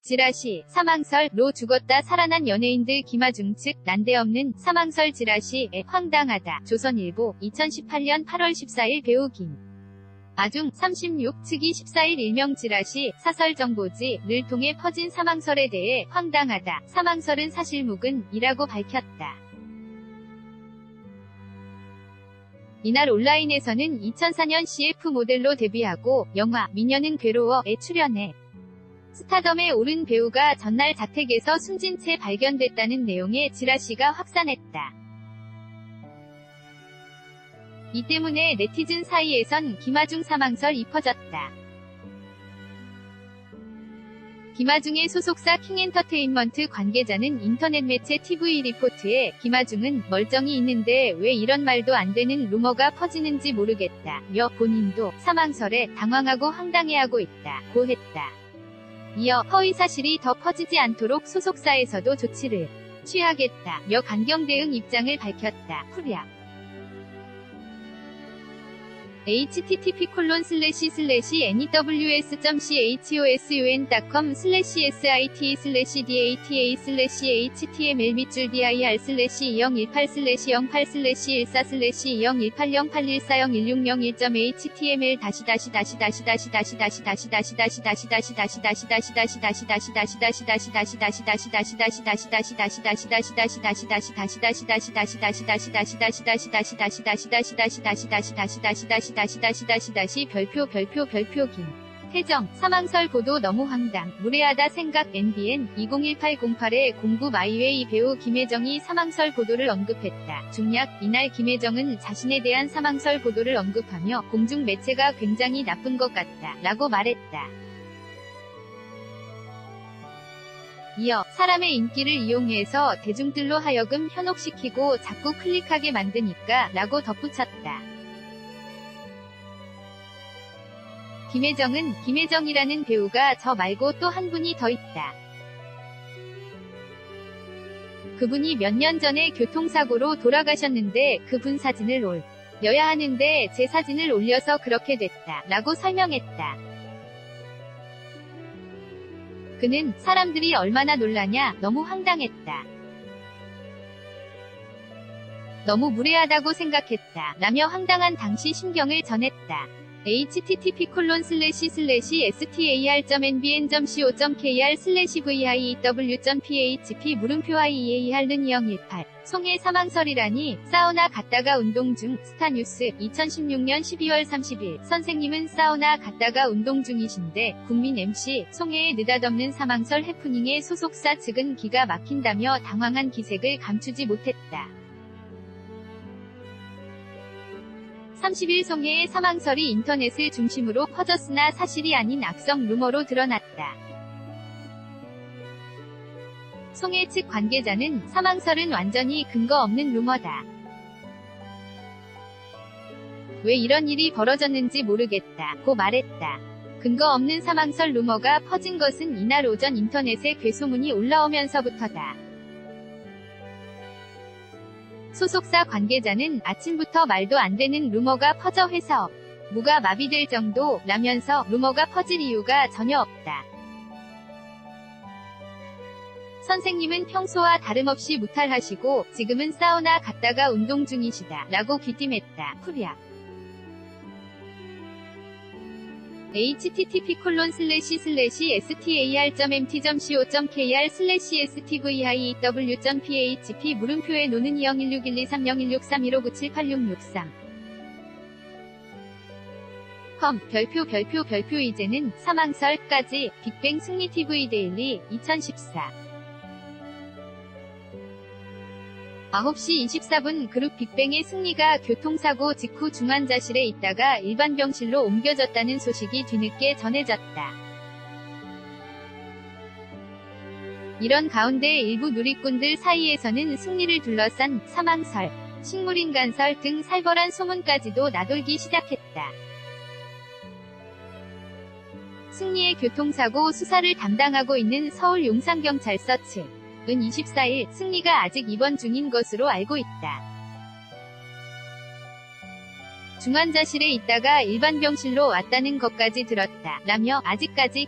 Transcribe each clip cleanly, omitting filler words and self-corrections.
지라시, 사망설로 죽었다 살아난 연예인들 김아중 측 난데없는 사망설 지라시에 황당하다. 조선일보 2018년 8월 14일 배우 김아중 36 측이 14일 일명 지라시 사설 정보지를 통해 퍼진 사망설에 대해 황당하다. 사망설은 사실무근이라고 밝혔다. 이날 온라인에서는 2004년 CF 모델로 데뷔하고 영화 미녀는 괴로워에 출연해 스타덤에 오른 배우가 전날 자택에서 숨진 채 발견됐다는 내용의 지라시가 확산했다. 이 때문에 네티즌 사이에선 김아중 사망설이 퍼졌다. 김아중의 소속사 킹엔터테인먼트 관계자는 인터넷 매체 TV리포트에 김아중은 멀쩡히 있는데 왜 이런 말도 안 되는 루머가 퍼지는지 모르겠다며 본인도 사망설에 당황하고 황당해하고 있다고 했다. 이어 허위사실이 더 퍼지지 않도록 소속사에서도 조치를 취하겠다며 강경 대응 입장을 밝혔다. 후랴 별표 김태정 사망설 보도 너무 황당 무례하다 생각 NBN 2018-08-09 마이웨이 배우 김혜정이 사망설 보도를 언급했다. 중략 이날 김혜정은 자신에 대한 사망설 보도를 언급하며 공중 매체가 굉장히 나쁜 것 같다 라고 말했다. 이어 사람의 인기를 이용해서 대중들로 하여금 현혹시키고 자꾸 클릭하게 만드니까 라고 덧붙였다. 김혜정은 김혜정이라는 배우가 저 말고 또 한 분이 더 있다. 그분이 몇 년 전에 교통사고로 돌아가셨는데 그분 사진을 올려야 하는데 제 사진을 올려서 그렇게 됐다 라고 설명했다. 그는 사람들이 얼마나 놀라냐 너무 황당했다. 너무 무례하다고 생각했다 라며 황당한 당시 심경을 전했다. http://star.nbn.co.kr/view.php://iEAR는 2018 송해 사망설이라니 사우나 갔다가 운동 중 스타뉴스 2016년 12월 30일 선생님은 사우나 갔다가 운동 중이신데 국민 MC 송해의 느닷없는 사망설 해프닝에 소속사 측은 기가 막힌다며 당황한 기색을 감추지 못했다. 30일 송해의 사망설이 인터넷을 중심으로 퍼졌으나 사실이 아닌 악성 루머로 드러났다. 송해 측 관계자는 사망설은 완전히 근거 없는 루머다. 왜 이런 일이 벌어졌는지 모르겠다고 말했다. 근거 없는 사망설 루머가 퍼진 것은 이날 오전 인터넷에 괴소문이 올라오면서부터다. 소속사 관계자는 아침부터 말도 안 되는 루머가 퍼져 회사 업무가 마비될 정도라면서 루머가 퍼질 이유가 전혀 없다. 선생님은 평소와 다름없이 무탈하시고 지금은 사우나 갔다가 운동 중이시다 라고 귀띔했다. 후랴 http://star.mt.co.kr/stview.php 물음표에 노는 0161230163 이제는 사망설까지 빅뱅 승리 TV 데일리 2014 9시 24분 그룹 빅뱅의 승리가 교통사고 직후 중환자실에 있다가 일반 병실로 옮겨졌다는 소식이 뒤늦게 전해졌다. 이런 가운데 일부 누리꾼들 사이에서는 승리를 둘러싼 사망설, 식물인간설 등 살벌한 소문까지도 나돌기 시작했다. 승리의 교통사고 수사를 담당하고 있는 서울 용산경찰서 측은 24일 승리가 아직 입원 중인 것으로 알고 있다. 중환자실에 있다가 일반 병실로 왔다는 것까지 들었다 라며 아직까지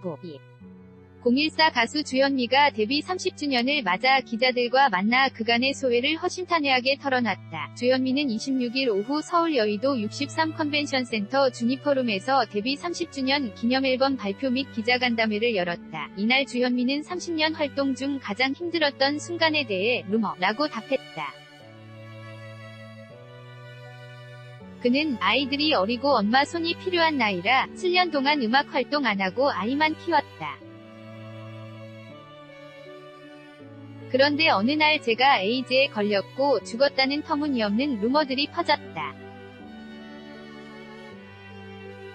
일보 014 가수 주현미가 데뷔 30주년을 맞아 기자들과 만나 그간의 소회를 허심탄회하게 털어놨다. 주현미는 26일 오후 서울 여의도 63 컨벤션센터 주니퍼룸에서 데뷔 30주년 기념앨범 발표 및 기자간담회를 열었다. 이날 주현미는 30년 활동 중 가장 힘들었던 순간에 대해 루머라고 답했다. 그는 아이들이 어리고 엄마 손이 필요한 나이라 7년 동안 음악 활동 안 하고 아이만 키웠다. 그런데 어느 날 제가 에이즈에 걸렸고 죽었다는 터무니없는 루머들이 퍼졌다.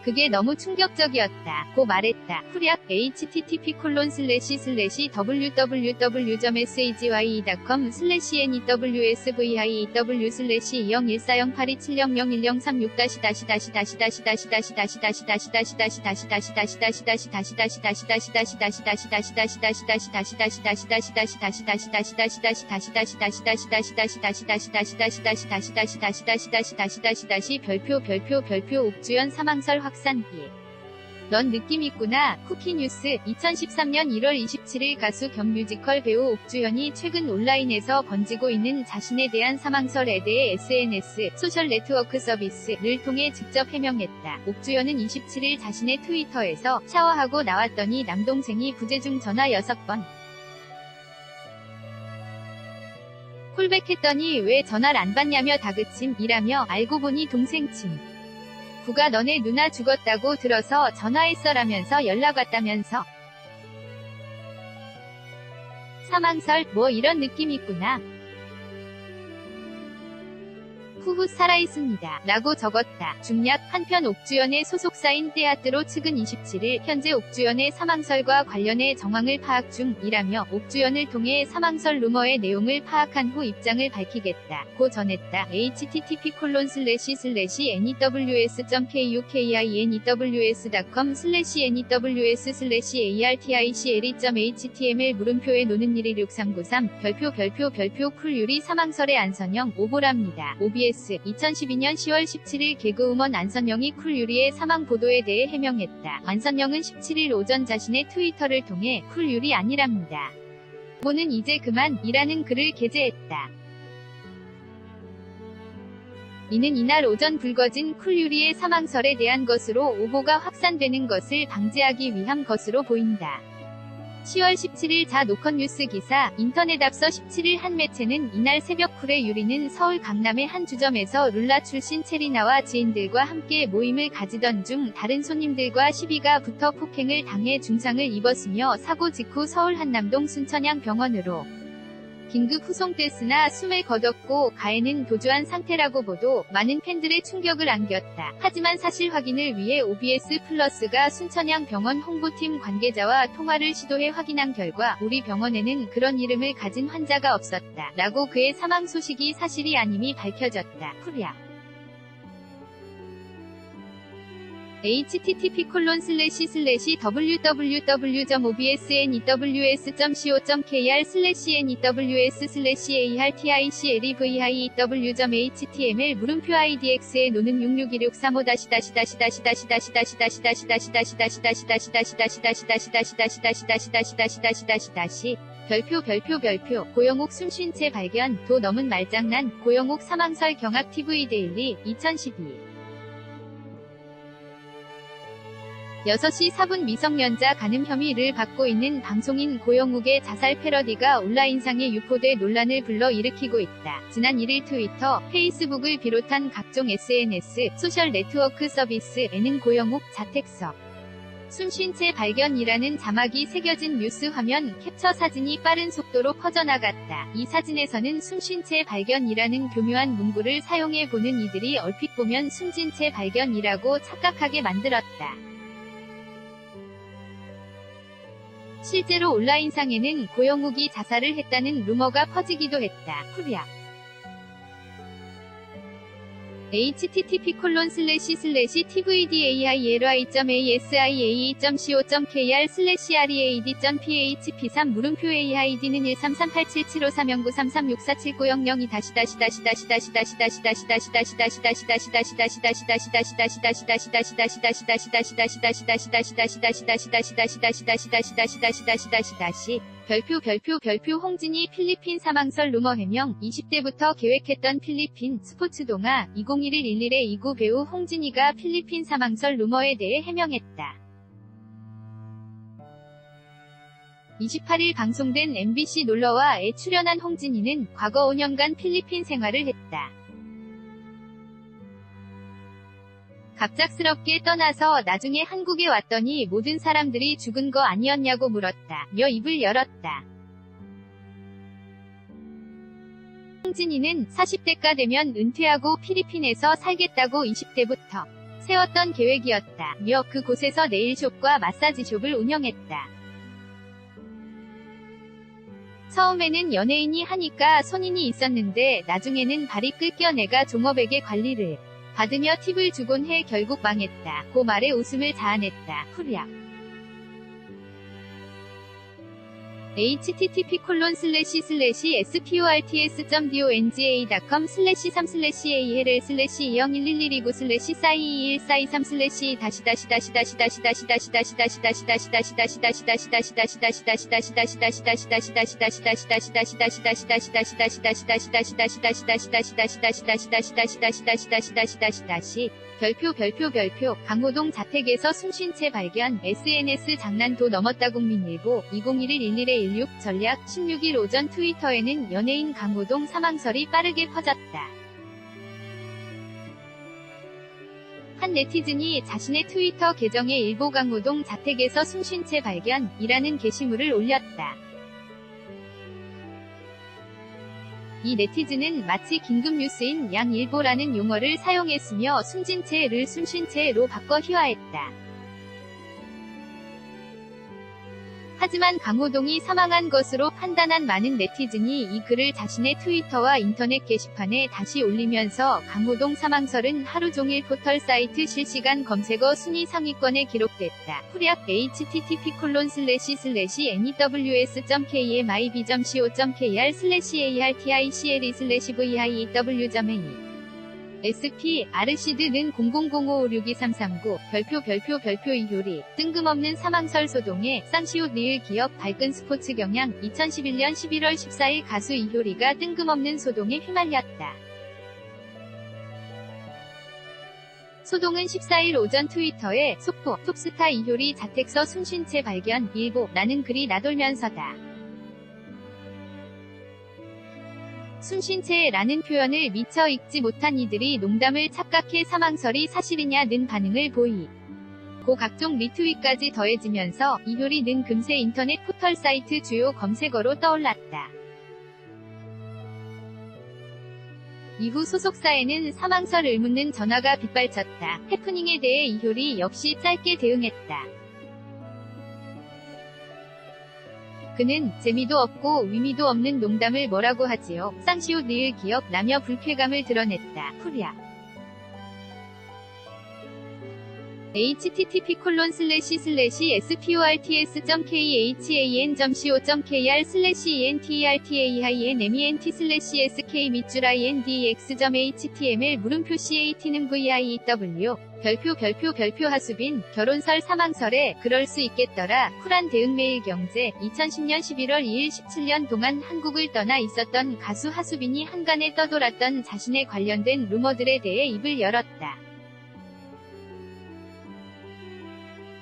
그게 너무 충격적이었다. 고 말했다. 후략 http://www.sejyee.co.kr/www.sejyee.별표 옥주현 사망설 확산. 넌 느낌 있구나. 쿠키뉴스 2013년 1월 27일 가수 겸 뮤지컬 배우 옥주현이 최근 온라인에서 번지고 있는 자신에 대한 사망설에 대해 SNS 소셜 네트워크 서비스를 통해 직접 해명했다. 옥주현은 27일 자신의 트위터에서 샤워하고 나왔더니 남동생이 부재중 전화 6번. 콜백했더니 왜 전화를 안 받냐며 다그침이라며 알고 보니 동생 친. 부가 너네 누나 죽었다고 들어서 전화했어라면서 연락 왔다면서. 사망설, 뭐 이런 느낌 있구나. 후후 살아있습니다. 라고 적었다. 중략. 한편 옥주현의 소속사인 떼아뜨로 측은 27일 현재 옥주현의 사망설과 관련해 정황을 파악 중이라며 옥주현을 통해 사망설 루머의 내용을 파악한 후 입장을 밝히겠다. 고 전했다. http://news.kukinews.com/news/article.html 물음표에 노는 116393 별표 쿨유리 사망설의 안선영 오보랍니다. OBS 2012년 10월 17일 개그우먼 안선영이 쿨유리의 사망 보도에 대해 해명했다. 안선영은 17일 오전 자신의 트위터를 통해 쿨유리 아니랍니다. 오보는 이제 그만이라는 글을 게재했다. 이는 이날 오전 불거진 쿨유리의 사망설에 대한 것으로 오보가 확산되는 것을 방지하기 위한 것으로 보인다. 10월 17일 자 노컷 뉴스 기사. 인터넷 앞서 17일 한 매체는 이날 새벽 쿨의 유리는 서울 강남의 한 주점에서 룰라 출신 체리나와 지인들과 함께 모임을 가지던 중 다른 손님들과 시비가 붙어 폭행을 당해 중상을 입었으며 사고 직후 서울 한남동 순천향 병원으로 긴급 후송됐으나 숨을 거뒀고 가해는 도주한 상태라고 보도 많은 팬들의 충격을 안겼다. 하지만 사실 확인을 위해 OBS 플러스가 순천향 병원 홍보팀 관계자와 통화를 시도해 확인한 결과 우리 병원에는 그런 이름을 가진 환자가 없었다. 라고 그의 사망 소식이 사실이 아님이 밝혀졌다. 후랴. http://www.obsnews.co.kr/news/articleVIEW.html 물음표 idx에 노는 66635-다시 별표 고영욱 숨쉰 채 발견 도 넘은 말장난 고영욱 사망설 경악 TV 데일리 2012 6시 4분 미성년자 간음 혐의를 받고 있는 방송인 고영욱의 자살 패러디가 온라인상에 유포돼 논란을 불러일으키고 있다. 지난 1일 트위터, 페이스북을 비롯한 각종 SNS, 소셜 네트워크 서비스에는 고영욱 자택서 순신체 발견이라는 자막이 새겨진 뉴스 화면 캡처 사진이 빠른 속도로 퍼져나갔다. 이 사진에서는 순신체 발견이라는 교묘한 문구를 사용해 보는 이들이 얼핏 보면 숨진 채 발견이라고 착각하게 만들었다. 실제로 온라인상에는 고영욱이 자살을 했다는 루머가 퍼지기도 했다. 후랴. http://tvdai.asiae.co.kr/read.php3 물음표 AID는 1387-530-3367-00-233877-369-00-다시 별표 홍진이 필리핀 사망설 루머 해명 20대부터 계획했던 필리핀 스포츠 동화 2011-11에 이구 배우 홍진이가 필리핀 사망설 루머에 대해 해명했다. 28일 방송된 MBC 놀러와에 출연한 홍진이는 과거 5년간 필리핀 생활을 했다. 갑작스럽게 떠나서 나중에 한국에 왔더니 모든 사람들이 죽은 거 아니었냐고 물었다. 며 입을 열었다. 홍진이는 40대가 되면 은퇴하고 필리핀에서 살겠다고 20대부터 세웠던 계획이었다. 며 그곳에서 네일숍과 마사지숍을 운영했다. 처음에는 연예인이 하니까 손인이 있었는데 나중에는 발이 끌겨 내가 종업에게 관리를 받으며 팁을 주곤 해 결국 망했다. 고 말에 웃음을 자아냈다. 후랴. http://s.co.kr/2012-2011-223/c23/c23/c23/c23/c23/c23/c 별표 강호동 자택에서 숨쉰채 발견 SNS 장난도 넘었다 국민일보 2011-11-16 전략 16일 오전 트위터에는 연예인 강호동 사망설이 빠르게 퍼졌다. 한 네티즌이 자신의 트위터 계정에 일보 강호동 자택에서 숨쉰채 발견이라는 게시물을 올렸다. 이 네티즌은 마치 긴급뉴스인 양일보라는 용어를 사용했으며 숨진 채를 숨쉰 채로 바꿔 희화했다. 하지만 강호동이 사망한 것으로 판단한 많은 네티즌이 이 글을 자신의 트위터와 인터넷 게시판에 다시 올리면서 강호동 사망설은 하루 종일 포털 사이트 실시간 검색어 순위 상위권에 기록됐다. 후략 http://news.kmib점.co.kr/article/vihiv.a SP 아르시드는 0005623339 별표 이효리 뜬금없는 사망설 소동에 쌍시옷 리을 기업 발끈 스포츠 경향 2011년 11월 14일 가수 이효리가 뜬금없는 소동에 휘말렸다. 소동은 14일 오전 트위터에 속보 톱스타 이효리 자택서 숨쉰 채 발견 일보 라는 글이 나돌면서다. 숨쉰 채라는 표현을 미처 읽지 못한 이들이 농담을 착각해 사망설이 사실이냐는 반응을 보이고 각종 리트윗까지 더해지면서 이효리는 금세 인터넷 포털 사이트 주요 검색어로 떠올랐다. 이후 소속사에는 사망설을 묻는 전화가 빗발쳤다. 해프닝에 대해 이효리 역시 짧게 대응했다. 그는 재미도 없고 의미도 없는 농담을 뭐라고 하지요. 쌍시옷 리을 기억 라며 불쾌감을 드러냈다. 후랴. http://sports.khan.co.kr/entent/ment/sk-mit줄-indx.html 물음표 cat는 viEW 별표 하수빈 결혼설 사망설에 그럴 수 있겠더라. 쿨한 대응 매일경제 2010년 11월 2일 17년 동안 한국을 떠나 있었던 가수 하수빈이 한간에 떠돌았던 자신에 관련된 루머들에 대해 입을 열었다.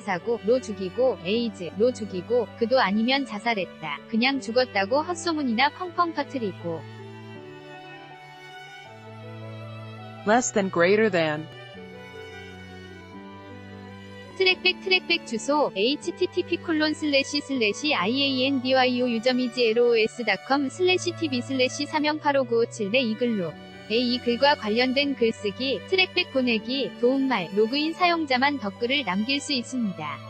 대사사고로 죽이고 에이즈로 죽이고 그도 아니면 자살했다. 그냥 죽었다고 헛소문이나 펑펑 터트리고. less than greater than 트랙백 주소 http://iandyouzomegros.com/tv/3085957 내 이 글로 이 글과 관련된 글쓰기, 트랙백 보내기, 도움말, 로그인 사용자만 댓글을 남길 수 있습니다.